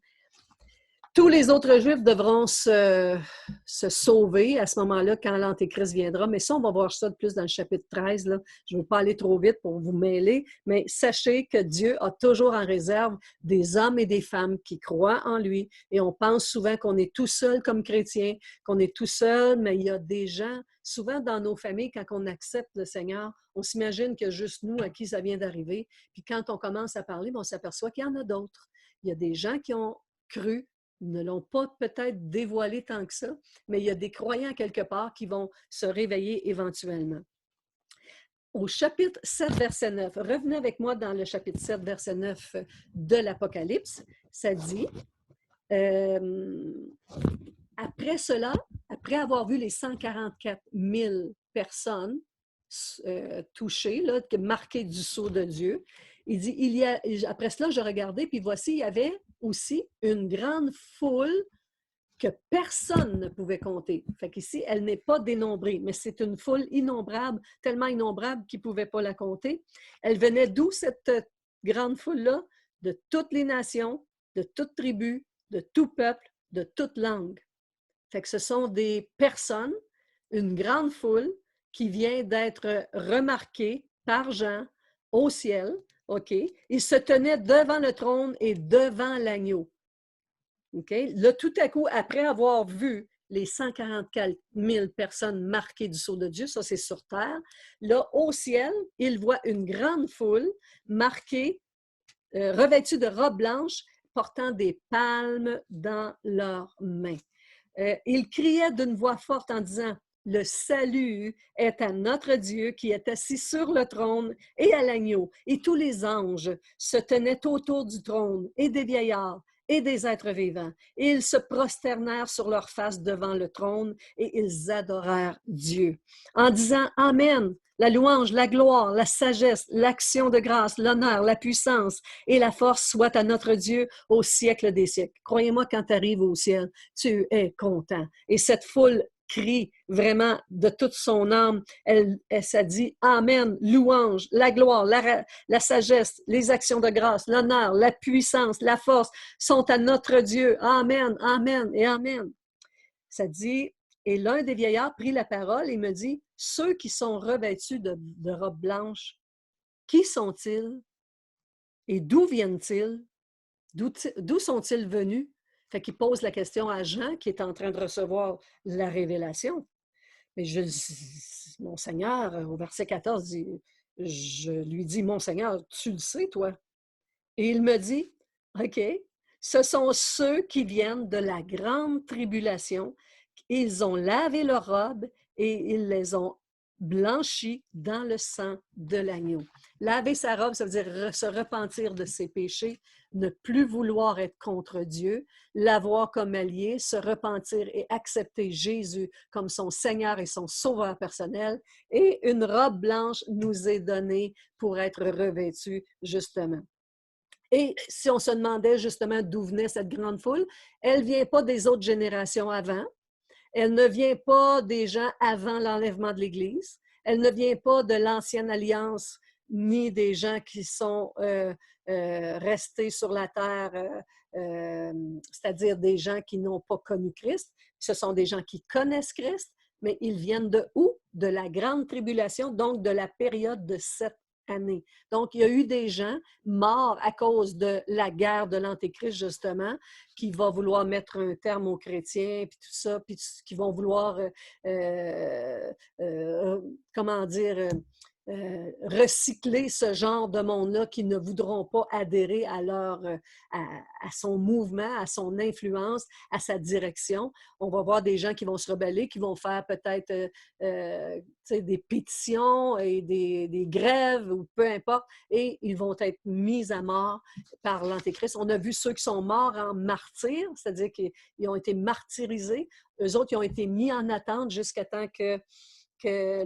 [SPEAKER 1] Tous les autres Juifs devront se sauver à ce moment-là quand l'Antéchrist viendra. Mais ça, on va voir ça de plus dans le chapitre 13. Là. Je ne veux pas aller trop vite pour vous mêler, mais sachez que Dieu a toujours en réserve des hommes et des femmes qui croient en lui. Et on pense souvent qu'on est tout seul comme chrétien, qu'on est tout seul, mais il y a des gens, souvent dans nos familles, quand on accepte le Seigneur, on s'imagine que juste nous, à qui ça vient d'arriver. Puis quand on commence à parler, on s'aperçoit qu'il y en a d'autres. Il y a des gens qui ont cru, ne l'ont pas peut-être dévoilé tant que ça, mais il y a des croyants quelque part qui vont se réveiller éventuellement. Au chapitre 7, verset 9, revenez avec moi dans le chapitre 7, verset 9 de l'Apocalypse, ça dit, après cela, après avoir vu les 144 000 personnes touchées, là, marquées du sceau de Dieu, il dit, après cela, je regardais, puis voici, il y avait aussi une grande foule que personne ne pouvait compter. Fait qu'ici, elle n'est pas dénombrée, mais c'est une foule innombrable, tellement innombrable qu'ils ne pouvaient pas la compter. Elle venait d'où cette grande foule-là? De toutes les nations, de toutes tribus, de tout peuple, de toute langue. Fait que ce sont des personnes, une grande foule, qui vient d'être remarquée par Jean au ciel. OK? Ils se tenaient devant le trône et devant l'agneau. OK? Là, tout à coup, après avoir vu les 144 000 personnes marquées du sceau de Dieu, ça c'est sur terre, là, au ciel, ils voient une grande foule marquée, revêtue de robes blanches, portant des palmes dans leurs mains. Ils criaient d'une voix forte en disant, le salut est à notre Dieu qui est assis sur le trône et à l'agneau. Et tous les anges se tenaient autour du trône et des vieillards et des êtres vivants. Et ils se prosternèrent sur leur face devant le trône et ils adorèrent Dieu en disant Amen. La louange, la gloire, la sagesse, l'action de grâce, l'honneur, la puissance et la force soient à notre Dieu au siècle des siècles. Croyez-moi, quand tu arrives au ciel, tu es content. Et cette foule crie vraiment de toute son âme. Ça dit Amen, louange, la gloire, la sagesse, les actions de grâce, l'honneur, la puissance, la force sont à notre Dieu. Amen, Amen et Amen. Ça dit, et l'un des vieillards prit la parole et me dit, ceux qui sont revêtus de robes blanches, qui sont-ils et d'où viennent-ils? D'où sont-ils venus? Fait qu'il pose la question à Jean qui est en train de recevoir la révélation. Mais mon Seigneur, au verset 14, dit, je lui dis, mon Seigneur, tu le sais, toi. Et il me dit, OK, ce sont ceux qui viennent de la grande tribulation. Ils ont lavé leurs robes et ils les ont blanchis dans le sang de l'agneau. Laver sa robe, ça veut dire se repentir de ses péchés, ne plus vouloir être contre Dieu, l'avoir comme allié, se repentir et accepter Jésus comme son Seigneur et son Sauveur personnel. Et une robe blanche nous est donnée pour être revêtue, justement. Et si on se demandait justement d'où venait cette grande foule, elle ne vient pas des autres générations avant, elle ne vient pas des gens avant l'enlèvement de l'Église, elle ne vient pas de l'Ancienne Alliance, ni des gens qui sont restés sur la terre, c'est-à-dire des gens qui n'ont pas connu Christ. Ce sont des gens qui connaissent Christ, mais ils viennent de où? De la grande tribulation, donc de la période de 7 années. Donc, il y a eu des gens morts à cause de la guerre de l'Antéchrist, justement, qui va vouloir mettre un terme aux chrétiens, puis tout ça, puis qui vont vouloir, comment dire, recycler ce genre de monde-là qui ne voudront pas adhérer à son mouvement, à son influence, à sa direction. On va voir des gens qui vont se rebeller, qui vont faire peut-être des pétitions et des grèves ou peu importe, et ils vont être mis à mort par l'Antéchrist. On a vu ceux qui sont morts en martyrs, c'est-à-dire qu'ils ont été martyrisés. Eux autres, ils ont été mis en attente jusqu'à temps que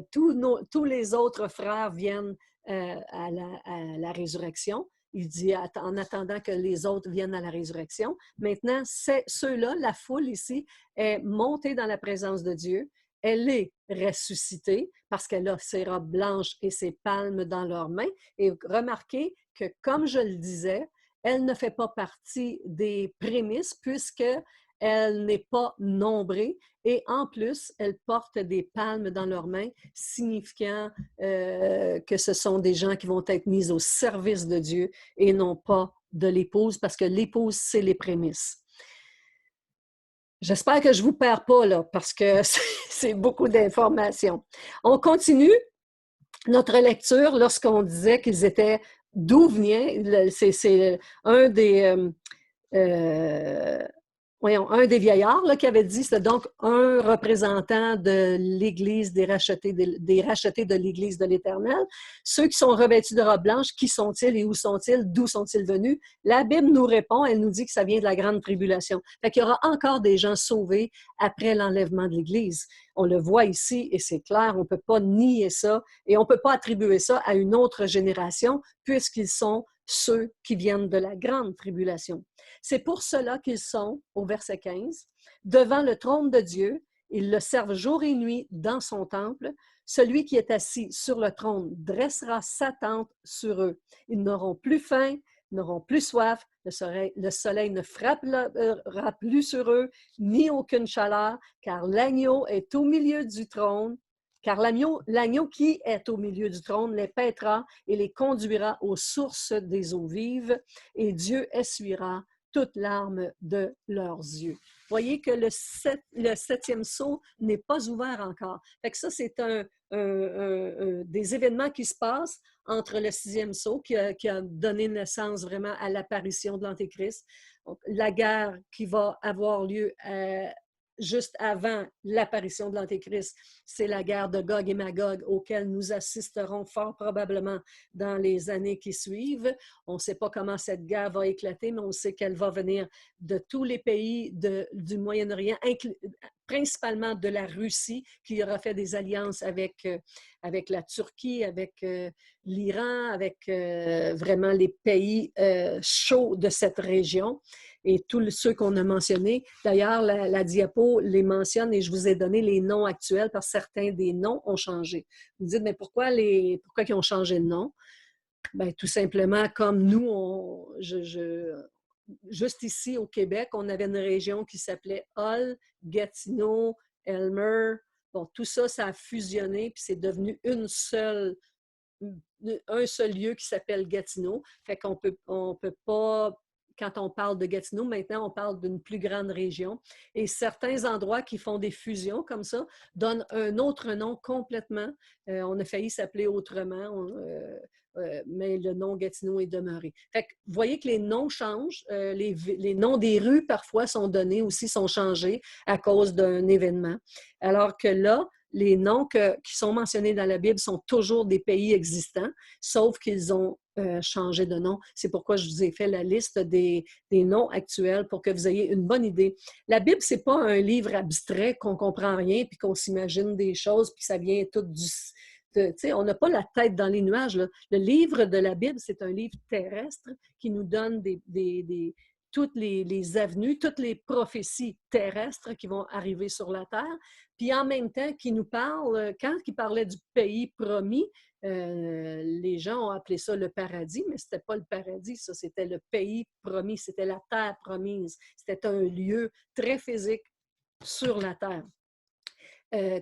[SPEAKER 1] tous les autres frères viennent à la résurrection. Il dit en attendant que les autres viennent à la résurrection. Maintenant, ceux-là, la foule ici, est montée dans la présence de Dieu. Elle est ressuscitée parce qu'elle a ses robes blanches et ses palmes dans leurs mains. Et remarquez que, comme je le disais, elle ne fait pas partie des prémices puisque elle n'est pas nombrée et en plus, elle porte des palmes dans leurs mains, signifiant que ce sont des gens qui vont être mis au service de Dieu et non pas de l'épouse, parce que l'épouse, c'est les prémices. J'espère que je ne vous perds pas là, parce que c'est beaucoup d'informations. On continue notre lecture lorsqu'on disait qu'ils étaient d'où venaient, c'est un des... voyons, un des vieillards là, qui avait dit, c'est donc un représentant de l'Église des rachetés de l'Église de l'Éternel. Ceux qui sont revêtus de robes blanches, qui sont-ils et où sont-ils? D'où sont-ils venus? La Bible nous répond, elle nous dit que ça vient de la grande tribulation. Fait qu'il y aura encore des gens sauvés après l'enlèvement de l'Église. On le voit ici et c'est clair, on ne peut pas nier ça et on ne peut pas attribuer ça à une autre génération puisqu'ils sont ceux qui viennent de la grande tribulation. C'est pour cela qu'ils sont, au verset 15, devant le trône de Dieu, ils le servent jour et nuit dans son temple. Celui qui est assis sur le trône dressera sa tente sur eux. Ils n'auront plus faim, n'auront plus soif, le soleil ne frappera plus sur eux, ni aucune chaleur, car l'agneau est au milieu du trône. Car l'agneau qui est au milieu du trône les paîtra et les conduira aux sources des eaux vives, et Dieu essuiera toute larme de leurs yeux. Voyez que le septième sceau n'est pas ouvert encore. Fait que ça, c'est des événements qui se passent entre le sixième sceau qui a donné naissance vraiment à l'apparition de l'Antéchrist. La guerre qui va avoir lieu juste avant l'apparition de l'Antéchrist, c'est la guerre de Gog et Magog auquel nous assisterons fort probablement dans les années qui suivent. On ne sait pas comment cette guerre va éclater, mais on sait qu'elle va venir de tous les pays du Moyen-Orient, principalement de la Russie, qui aura fait des alliances avec la Turquie, avec l'Iran, avec vraiment les pays chauds de cette région et tous ceux qu'on a mentionnés. D'ailleurs, la diapo les mentionne et je vous ai donné les noms actuels parce que certains des noms ont changé. Vous me dites, mais pourquoi ils ont changé de nom? Bien, tout simplement, comme nous, juste ici au Québec, on avait une région qui s'appelait Hull, Gatineau, Elmer. Bon, tout ça, ça a fusionné, puis c'est devenu un seul lieu qui s'appelle Gatineau. Fait qu'on peut pas, quand on parle de Gatineau, maintenant, on parle d'une plus grande région. Et certains endroits qui font des fusions comme ça donnent un autre nom complètement. On a failli s'appeler autrement. Mais le nom Gatineau est demeuré. Fait que, vous voyez que les noms changent. Les noms des rues, parfois, sont donnés aussi, sont changés à cause d'un événement. Alors que là, les noms qui sont mentionnés dans la Bible sont toujours des pays existants, sauf qu'ils ont changé de nom. C'est pourquoi je vous ai fait la liste des noms actuels pour que vous ayez une bonne idée. La Bible, ce n'est pas un livre abstrait qu'on ne comprend rien puis qu'on s'imagine des choses puis ça vient tout du... On n'a pas la tête dans les nuages. Là. Le livre de la Bible, c'est un livre terrestre qui nous donne toutes les avenues, toutes les prophéties terrestres qui vont arriver sur la terre, puis en même temps qui nous parle, quand il parlait du pays promis, les gens ont appelé ça le paradis, mais ce n'était pas le paradis, ça, c'était le pays promis, c'était la terre promise, c'était un lieu très physique sur la terre.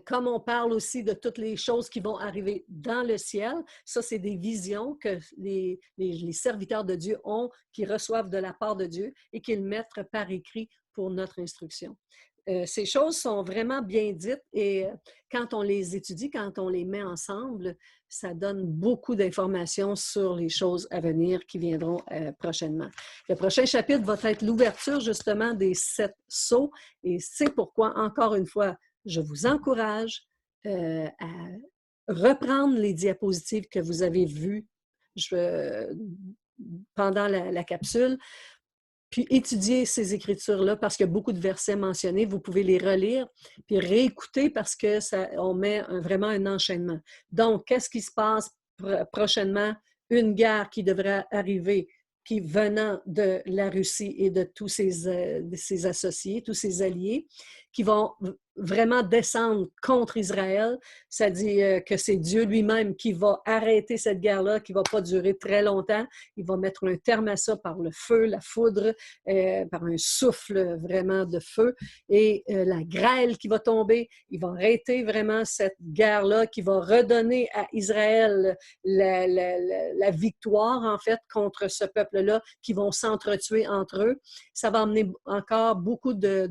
[SPEAKER 1] Comme on parle aussi de toutes les choses qui vont arriver dans le ciel, ça, c'est des visions que les serviteurs de Dieu ont, qu'ils reçoivent de la part de Dieu et qu'ils mettent par écrit pour notre instruction. Ces choses sont vraiment bien dites et quand on les étudie, quand on les met ensemble, ça donne beaucoup d'informations sur les choses à venir qui viendront prochainement. Le prochain chapitre va être l'ouverture justement des 7 sceaux et c'est pourquoi, encore une fois, je vous encourage à reprendre les diapositives que vous avez vues pendant la capsule, puis étudier ces écritures-là parce qu'il y a beaucoup de versets mentionnés. Vous pouvez les relire, puis réécouter parce qu'on met vraiment un enchaînement. Donc, qu'est-ce qui se passe prochainement? Une guerre qui devrait arriver, qui venant de la Russie et de tous ses associés, tous ses alliés, qui vont vraiment descendre contre Israël. Ça dit que c'est Dieu lui-même qui va arrêter cette guerre-là, qui ne va pas durer très longtemps. Il va mettre un terme à ça par le feu, la foudre, par un souffle vraiment de feu et la grêle qui va tomber. Il va arrêter vraiment cette guerre-là qui va redonner à Israël la victoire, en fait, contre ce peuple-là qui vont s'entretuer entre eux. Ça va amener encore beaucoup de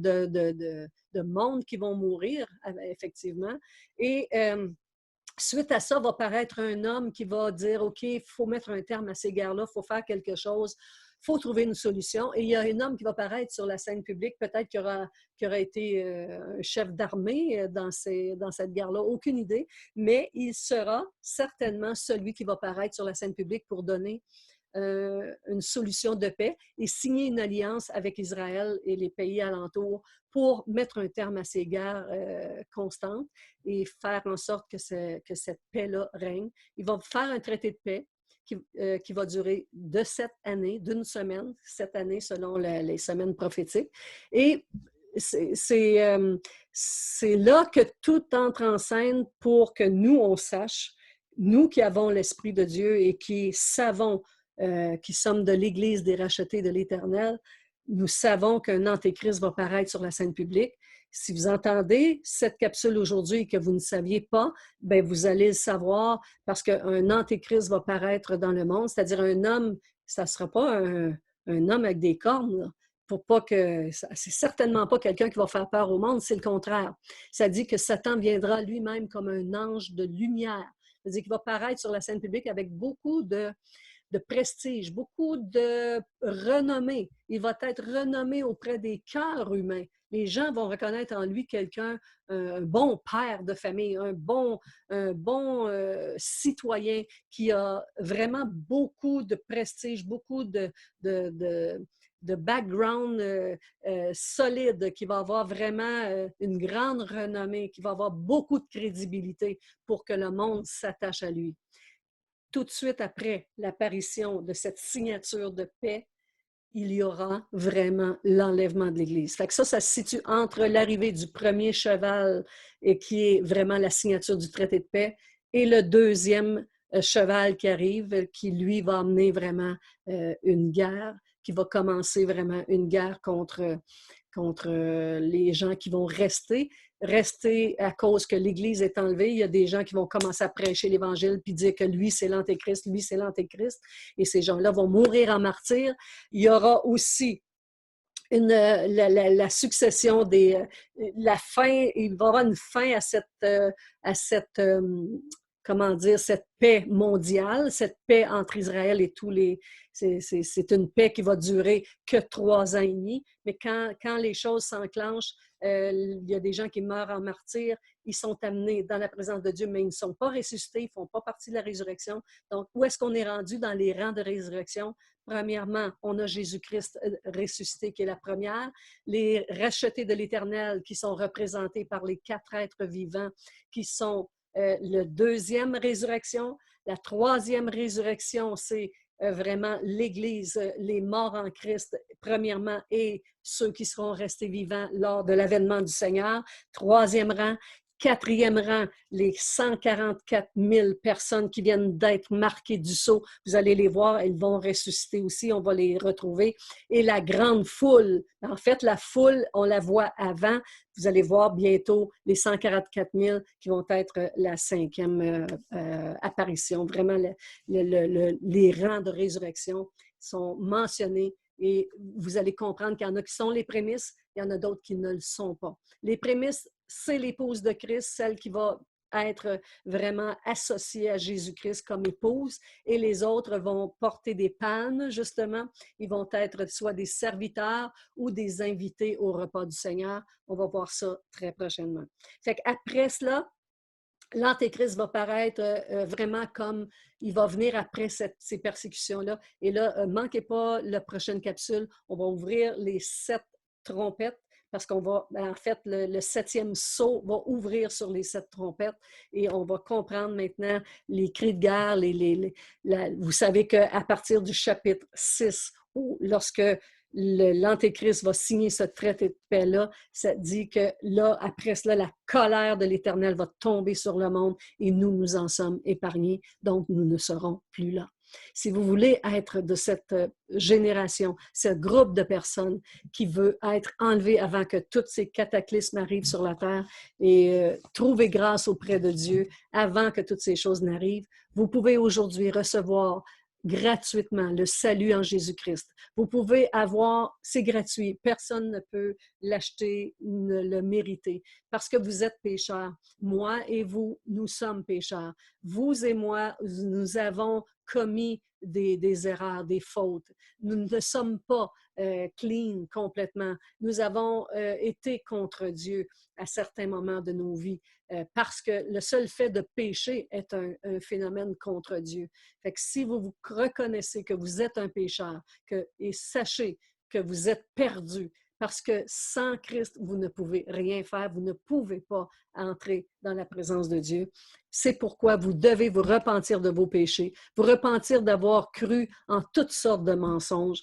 [SPEAKER 1] monde qui vont mourir, effectivement. Et suite à ça, va paraître un homme qui va dire, OK, il faut mettre un terme à ces guerres-là, il faut faire quelque chose, il faut trouver une solution. Et il y a un homme qui va paraître sur la scène publique, peut-être qui aura été un chef d'armée dans cette guerre-là, aucune idée, mais il sera certainement celui qui va paraître sur la scène publique pour donner une solution de paix et signer une alliance avec Israël et les pays alentours pour mettre un terme à ces guerres constantes et faire en sorte que cette paix-là règne. Il va faire un traité de paix qui va durer de 7 années, d'une semaine, 7 années selon les semaines prophétiques. Et c'est là que tout entre en scène pour que nous, on sache, nous qui avons l'Esprit de Dieu et qui savons qui sommes de l'Église des rachetés de l'Éternel, nous savons qu'un antéchrist va paraître sur la scène publique. Si vous entendez cette capsule aujourd'hui et que vous ne saviez pas, bien, vous allez le savoir parce qu'un antéchrist va paraître dans le monde, c'est-à-dire un homme, ça ne sera pas un homme avec des cornes, là. Pour pas que, c'est certainement pas quelqu'un qui va faire peur au monde, c'est le contraire. Ça dit que Satan viendra lui-même comme un ange de lumière. C'est-à-dire qu'il va paraître sur la scène publique avec beaucoup de prestige, beaucoup de renommée. Il va être renommé auprès des cœurs humains. Les gens vont reconnaître en lui quelqu'un, un bon père de famille, un bon citoyen qui a vraiment beaucoup de prestige, beaucoup de background solide, qui va avoir vraiment une grande renommée, qui va avoir beaucoup de crédibilité pour que le monde s'attache à lui. Tout de suite après l'apparition de cette signature de paix, il y aura vraiment l'enlèvement de l'Église. Fait que ça se situe entre l'arrivée du premier cheval, et qui est vraiment la signature du traité de paix, et le deuxième cheval qui arrive, qui lui va amener vraiment une guerre, qui va commencer vraiment une guerre contre les gens qui vont rester à cause que l'Église est enlevée. Il y a des gens qui vont commencer à prêcher l'Évangile puis dire que lui, c'est l'Antéchrist, lui, c'est l'Antéchrist. Et ces gens-là vont mourir en martyrs. Il y aura aussi la succession la fin, il va y avoir une fin à cette comment dire, cette paix mondiale, cette paix entre Israël et tous les... C'est une paix qui va durer que 3 ans et demi, mais quand les choses s'enclenchent, il y a des gens qui meurent en martyr, ils sont amenés dans la présence de Dieu, mais ils ne sont pas ressuscités, ils ne font pas partie de la résurrection. Donc, où est-ce qu'on est rendu dans les rangs de résurrection? Premièrement, on a Jésus-Christ ressuscité, qui est la première. Les rachetés de l'Éternel, qui sont représentés par les 4 êtres vivants, qui sont la deuxième résurrection. La troisième résurrection, c'est vraiment l'Église, les morts en Christ, premièrement, et ceux qui seront restés vivants lors de l'avènement du Seigneur. Troisième rang. Quatrième rang, les 144 000 personnes qui viennent d'être marquées du sceau. Vous allez les voir, elles vont ressusciter aussi, on va les retrouver. Et la grande foule, en fait, la foule, on la voit avant. Vous allez voir bientôt les 144 000 qui vont être la 5e apparition. Vraiment, les rangs de résurrection sont mentionnés. Et vous allez comprendre qu'il y en a qui sont les prémices, il y en a d'autres qui ne le sont pas. Les prémices, c'est l'épouse de Christ, celle qui va être vraiment associée à Jésus-Christ comme épouse, et les autres vont porter des palmes, justement. Ils vont être soit des serviteurs ou des invités au repas du Seigneur. On va voir ça très prochainement. Fait qu'après cela, l'Antéchrist va paraître vraiment comme il va venir après ces persécutions-là. Et là, ne manquez pas la prochaine capsule. On va ouvrir les 7 trompettes, parce qu'on va, en fait, le 7e sceau va ouvrir sur les 7 trompettes, et on va comprendre maintenant les cris de guerre. Vous savez qu'à partir du chapitre 6, lorsque l'Antéchrist va signer ce traité de paix-là, ça dit que là, après cela, la colère de l'Éternel va tomber sur le monde, et nous en sommes épargnés, donc nous ne serons plus là. Si vous voulez être de cette génération, ce groupe de personnes qui veut être enlevé avant que tous ces cataclysmes arrivent sur la terre, et trouver grâce auprès de Dieu avant que toutes ces choses n'arrivent, vous pouvez aujourd'hui recevoir gratuitement le salut en Jésus-Christ. Vous pouvez avoir, c'est gratuit, personne ne peut l'acheter, ne le mériter, parce que vous êtes pécheurs. Moi et vous, nous sommes pécheurs. Vous et moi, nous avons commis des erreurs, des fautes. Nous ne sommes pas clean complètement. Nous avons été contre Dieu à certains moments de nos vies, parce que le seul fait de pécher est un phénomène contre Dieu. Fait que si vous vous reconnaissez que vous êtes un pécheur, et sachez que vous êtes perdu, parce que sans Christ, vous ne pouvez rien faire, vous ne pouvez pas entrer dans la présence de Dieu. C'est pourquoi vous devez vous repentir de vos péchés, vous repentir d'avoir cru en toutes sortes de mensonges,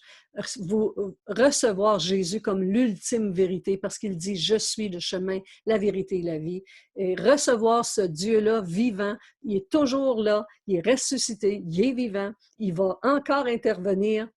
[SPEAKER 1] vous recevoir Jésus comme l'ultime vérité, parce qu'il dit « Je suis le chemin, la vérité et la vie », et recevoir ce Dieu-là vivant. Il est toujours là, il est ressuscité, il est vivant, il va encore intervenir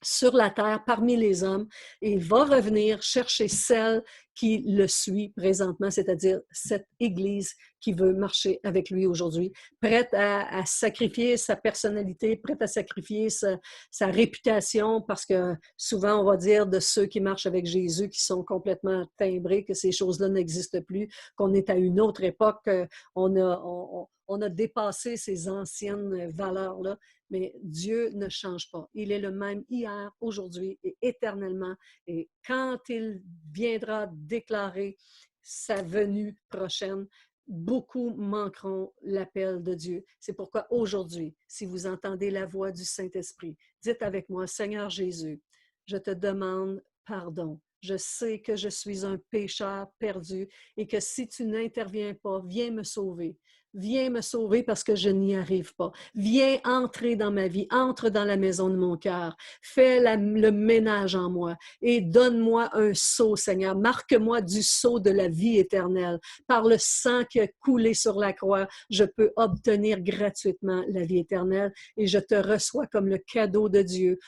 [SPEAKER 1] sur la terre parmi les hommes, et il va revenir chercher celle qui le suit présentement, c'est-à-dire cette Église qui veut marcher avec lui aujourd'hui, prête à sacrifier sa personnalité, prête à sacrifier sa réputation, parce que souvent on va dire de ceux qui marchent avec Jésus qui sont complètement timbrés, que ces choses-là n'existent plus, qu'on est à une autre époque, on on a dépassé ces anciennes valeurs-là, mais Dieu ne change pas. Il est le même hier, aujourd'hui et éternellement. Et quand il viendra déclarer sa venue prochaine, beaucoup manqueront l'appel de Dieu. C'est pourquoi aujourd'hui, si vous entendez la voix du Saint-Esprit, dites avec moi, Seigneur Jésus, je te demande pardon. Je sais que je suis un pécheur perdu et que si tu n'interviens pas, viens me sauver. Viens me sauver parce que je n'y arrive pas. Viens entrer dans ma vie, entre dans la maison de mon cœur. Fais le ménage en moi et donne-moi un sceau, Seigneur. Marque-moi du sceau de la vie éternelle. Par le sang qui a coulé sur la croix, je peux obtenir gratuitement la vie éternelle et je te reçois comme le cadeau de Dieu,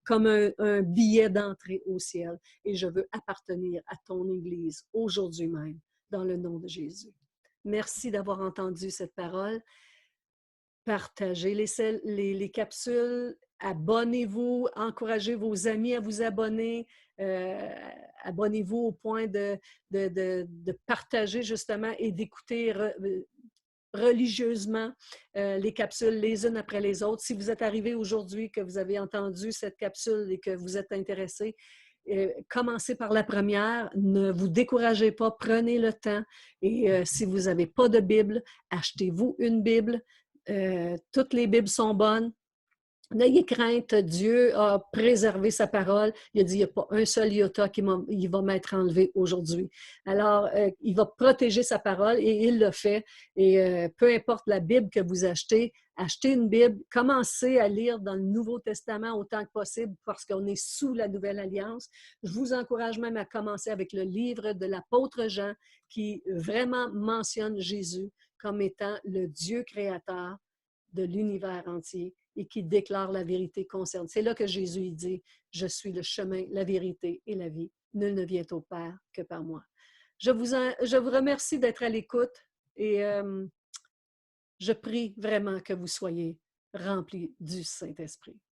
[SPEAKER 1] comme un billet d'entrée au ciel. Et je veux appartenir à ton Église aujourd'hui même, dans le nom de Jésus. Merci d'avoir entendu cette parole. Partagez les capsules, abonnez-vous, encouragez vos amis à vous abonner, abonnez-vous au point de partager justement et d'écouter religieusement les capsules les unes après les autres. Si vous êtes arrivé aujourd'hui, que vous avez entendu cette capsule et que vous êtes intéressé, commencez par la première, ne vous découragez pas, prenez le temps et si vous n'avez pas de Bible, achetez-vous une Bible. Toutes les Bibles sont bonnes. N'ayez crainte, Dieu a préservé sa parole. Il a dit, il n'y a pas un seul iota qui va m'être enlevé aujourd'hui. Alors, il va protéger sa parole et il le fait. Et peu importe la Bible que vous achetez, achetez une Bible, commencez à lire dans le Nouveau Testament autant que possible parce qu'on est sous la Nouvelle Alliance. Je vous encourage même à commencer avec le livre de l'apôtre Jean qui vraiment mentionne Jésus comme étant le Dieu créateur de l'univers entier et qui déclare la vérité concernée. C'est là que Jésus dit, je suis le chemin, la vérité et la vie. Nul ne vient au Père que par moi. Je vous remercie d'être à l'écoute et je prie vraiment que vous soyez remplis du Saint-Esprit.